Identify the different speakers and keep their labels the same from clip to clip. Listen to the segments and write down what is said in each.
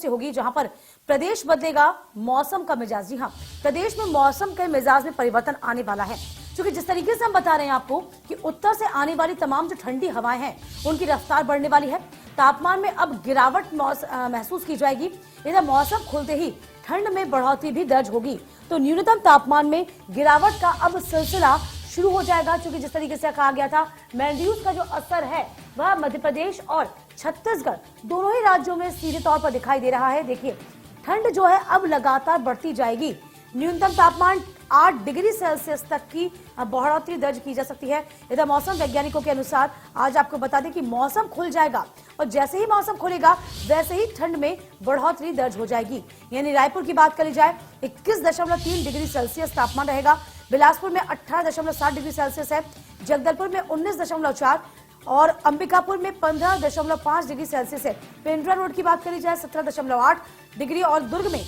Speaker 1: से होगी, जहां पर प्रदेश बदलेगा मौसम का मिजाज। जी हां, प्रदेश में मौसम के मिजाज में परिवर्तन आने वाला है, क्योंकि जिस तरीके से हम बता रहे हैं आपको कि उत्तर से आने वाली तमाम जो ठंडी हवाएं हैं उनकी रफ्तार बढ़ने वाली है। तापमान में अब गिरावट महसूस की जाएगी। इधर मौसम खुलते ही ठंड में बढ़ोतरी भी दर्ज होगी, तो न्यूनतम तापमान में गिरावट का अब सिलसिला शुरू हो जाएगा। क्योंकि जिस तरीके से कहा गया था, मैंड्यूज का जो असर है वह मध्य प्रदेश और छत्तीसगढ़ दोनों ही राज्यों में सीधे तौर पर दिखाई दे रहा है। देखिए, ठंड जो है अब लगातार बढ़ती जाएगी। न्यूनतम तापमान 8 डिग्री सेल्सियस तक की बढ़ोतरी दर्ज की जा सकती है। इधर मौसम वैज्ञानिकों के अनुसार आज आपको बता दें कि मौसम खुल जाएगा, और जैसे ही मौसम खुलेगा वैसे ही ठंड में बढ़ोतरी दर्ज हो जाएगी। यानी रायपुर की बात करी जाए, 21.3 डिग्री सेल्सियस तापमान रहेगा। बिलासपुर में 18.7 डिग्री सेल्सियस है, जगदलपुर में 19.4 और अंबिकापुर में 15.5 डिग्री सेल्सियस है। पेंड्रा रोड की बात करी जाए 17.8 डिग्री और दुर्ग में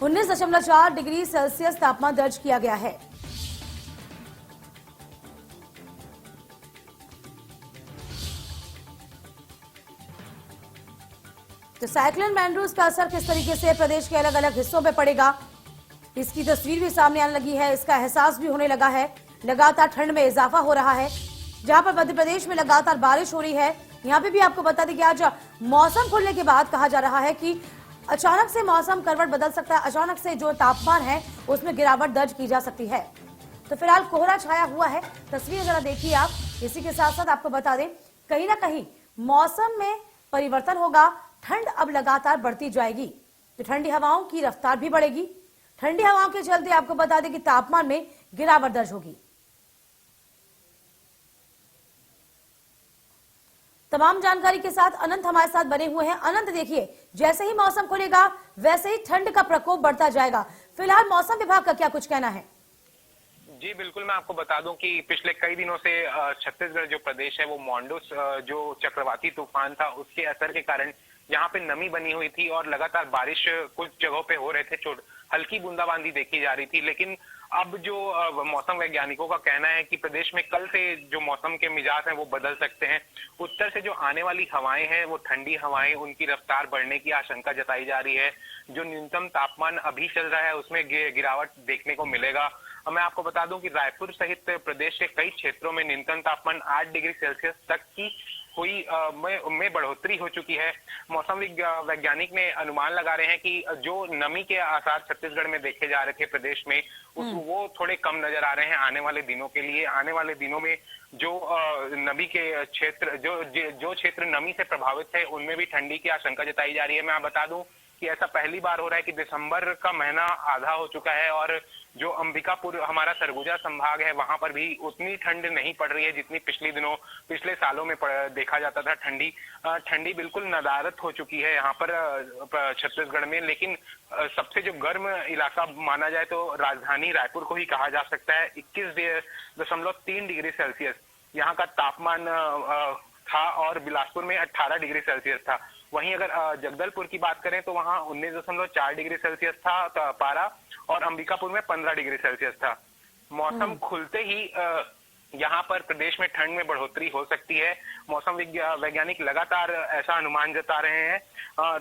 Speaker 1: 19.4 डिग्री सेल्सियस तापमान दर्ज किया गया है। तो साइक्लोन मैंड्यूज का असर किस तरीके से प्रदेश के अलग अलग हिस्सों में पड़ेगा, इसकी तस्वीर भी सामने आने लगी है, इसका एहसास भी होने लगा है। लगातार ठंड में इजाफा हो रहा है, जहां पर मध्य प्रदेश में लगातार बारिश हो रही है। यहां पे भी आपको बता दें कि आज मौसम खुलने के बाद कहा जा रहा है कि अचानक से मौसम करवट बदल सकता है, अचानक से जो तापमान है उसमें गिरावट दर्ज की जा सकती है। तो फिलहाल कोहरा छाया हुआ है, तस्वीर जरा देखिए आप। इसी के साथ साथ आपको बता दें, कहीं ना कहीं मौसम में परिवर्तन होगा, ठंड अब लगातार बढ़ती जाएगी, तो ठंडी हवाओं की रफ्तार भी बढ़ेगी। ठंडी हवाओं के चलते आपको बता दें कि तापमान में गिरावट दर्ज होगी। तमाम जानकारी के साथ अनंत हमारे साथ बने हुए हैं। अनंत, देखिए, जैसे ही मौसम खुलेगा वैसे ही ठंड का प्रकोप बढ़ता जाएगा। फिलहाल मौसम विभाग का क्या कुछ कहना है?
Speaker 2: जी बिल्कुल, मैं आपको बता दूं कि पिछले कई दिनों से छत्तीसगढ़ जो प्रदेश है वो मॉन्सून जो चक्रवाती तूफान था उसके असर के कारण यहाँ पे नमी बनी हुई थी और लगातार बारिश कुछ जगहों पे हो रहे थे, हल्की बूंदाबांदी देखी जा रही थी। लेकिन अब जो मौसम वैज्ञानिकों का कहना है कि प्रदेश में कल से जो मौसम के मिजाज हैं वो बदल सकते हैं। उत्तर से जो आने वाली हवाएं हैं वो ठंडी हवाएं, उनकी रफ्तार बढ़ने की आशंका जताई जा रही है। जो न्यूनतम तापमान अभी चल रहा है उसमें गिरावट देखने को मिलेगा। मैं आपको बता दूं कि रायपुर सहित प्रदेश के कई क्षेत्रों में न्यूनतम तापमान 8 डिग्री सेल्सियस तक की हुई में बढ़ोतरी हो चुकी है। मौसम वैज्ञानिक ने अनुमान लगा रहे हैं कि जो नमी के आसार छत्तीसगढ़ में देखे जा रहे थे प्रदेश में वो थोड़े कम नजर आ रहे हैं आने वाले दिनों के लिए। आने वाले दिनों में जो नमी के क्षेत्र जो क्षेत्र नमी से प्रभावित है उनमें भी ठंडी की आशंका जताई जा रही है। मैं बता दूं कि ऐसा पहली बार हो रहा है कि दिसंबर का महीना आधा हो चुका है और जो अंबिकापुर हमारा सरगुजा संभाग है वहां पर भी उतनी ठंड नहीं पड़ रही है जितनी पिछले सालों में देखा जाता था। ठंडी बिल्कुल नदारत हो चुकी है यहाँ पर छत्तीसगढ़ में। लेकिन सबसे जो गर्म इलाका माना जाए तो राजधानी रायपुर को ही कहा जा सकता है। 21.3 डिग्री सेल्सियस यहाँ का तापमान था और बिलासपुर में 18 डिग्री सेल्सियस था। वहीं अगर जगदलपुर की बात करें तो वहां 19.4 डिग्री सेल्सियस था पारा और अंबिकापुर में 15 डिग्री सेल्सियस था। मौसम खुलते ही यहाँ पर प्रदेश में ठंड में बढ़ोतरी हो सकती है। मौसम वैज्ञानिक लगातार ऐसा अनुमान जता रहे हैं।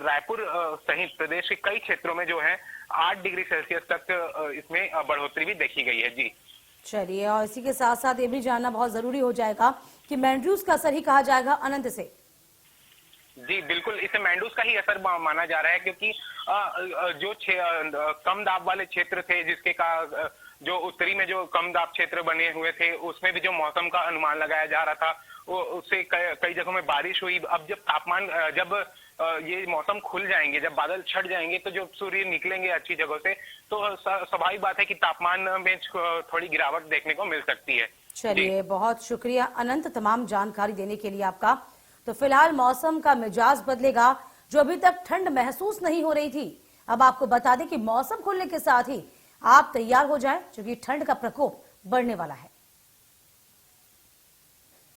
Speaker 2: रायपुर सहित प्रदेश के कई क्षेत्रों में जो है 8 डिग्री सेल्सियस तक इसमें बढ़ोतरी भी देखी गई है। जी
Speaker 1: चलिए, और इसी के साथ साथ ये भी जानना बहुत जरूरी हो जाएगा कि मैंड्यूज का असर ही कहा जाएगा अनंत से।
Speaker 2: जी बिल्कुल, इसे मैंड्यूज का ही असर माना जा रहा है क्योंकि जो कम दाब वाले क्षेत्र थे जिसके का जो उत्तरी में जो कम दाब क्षेत्र बने हुए थे उसमें भी जो मौसम का अनुमान लगाया जा रहा था वो उससे कई जगहों में बारिश हुई। अब जब तापमान जब ये मौसम खुल जाएंगे, जब बादल छट जाएंगे तो जब सूर्य निकलेंगे अच्छी जगहों से तो स्वाभाविक बात है कि तापमान में थोड़ी गिरावट देखने को मिल सकती है।
Speaker 1: चलिए, बहुत शुक्रिया अनंत तमाम जानकारी देने के लिए आपका। तो फिलहाल मौसम का मिजाज बदलेगा। जो अभी तक ठंड महसूस नहीं हो रही थी, अब आपको बता दें कि मौसम खुलने के साथ ही आप तैयार हो जाएं, क्योंकि ठंड का प्रकोप बढ़ने वाला है।